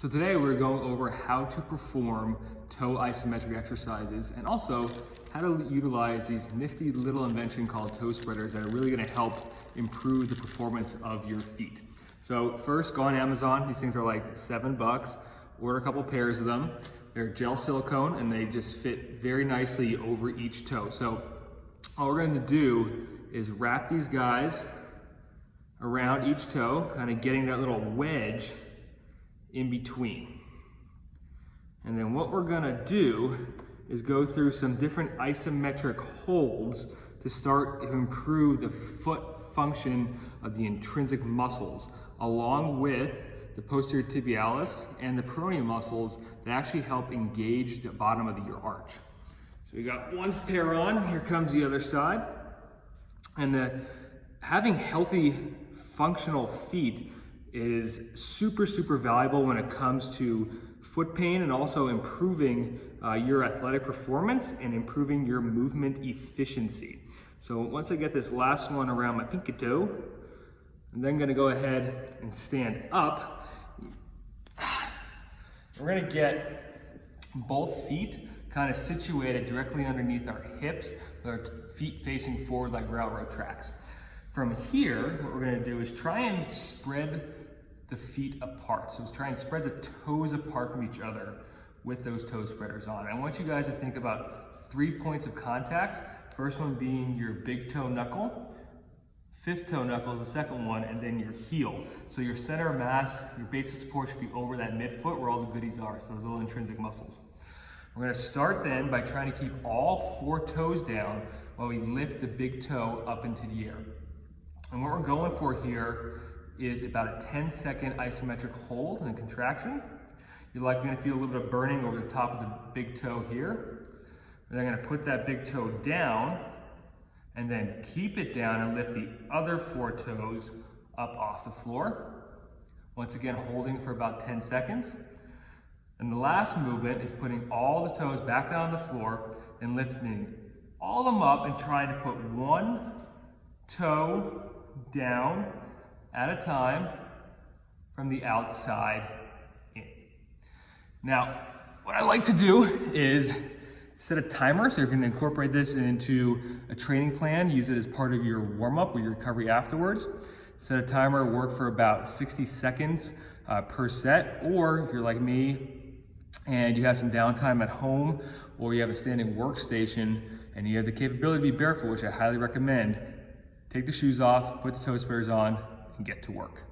So today we're going over how to perform toe isometric exercises and also how to utilize these nifty little invention called ToeSpreaders that are really going to help improve the performance of your feet. So first, go on Amazon. These things are like $7. Order a couple pairs of them. They're gel silicone and they just fit very nicely over each toe. So all we're going to do is wrap these guys around each toe, kind of getting that little wedge in between. And then what we're gonna do is go through some different isometric holds to start to improve the foot function of the intrinsic muscles, along with the posterior tibialis and the peroneal muscles that actually help engage the bottom of your arch. So we got one pair on, here comes the other side. And having healthy functional feet is super valuable when it comes to foot pain and also improving your athletic performance and improving your movement efficiency. So once I get this last one around my pinky toe, I'm then gonna go ahead and stand up. We're gonna get both feet kind of situated directly underneath our hips, with our feet facing forward like railroad tracks. From here, what we're gonna do is try and spread the feet apart. So let's try and spread the toes apart from each other with those toe spreaders on. I want you guys to think about 3 points of contact. First one being your big toe knuckle, fifth toe knuckle is the second one, and then your heel. So your center of mass, your base of support should be over that midfoot where all the goodies are, so those little intrinsic muscles. We're gonna start then by trying to keep all 4 toes down while we lift the big toe up into the air. And what we're going for here is about a 10-second isometric hold and contraction. You're likely gonna feel a little bit of burning over the top of the big toe here. And then I'm gonna put that big toe down and then keep it down and lift the other 4 toes up off the floor. Once again, holding for about 10 seconds. And the last movement is putting all the toes back down on the floor and lifting all of them up and trying to put 1 toe down at a time from the outside in. Now, what I like to do is set a timer, so you're gonna incorporate this into a training plan, use it as part of your warm-up or your recovery afterwards. Set a timer, work for about 60 seconds per set, or if you're like me and you have some downtime at home or you have a standing workstation and you have the capability to be barefoot, which I highly recommend, take the shoes off, put the toe spreaders on, and get to work.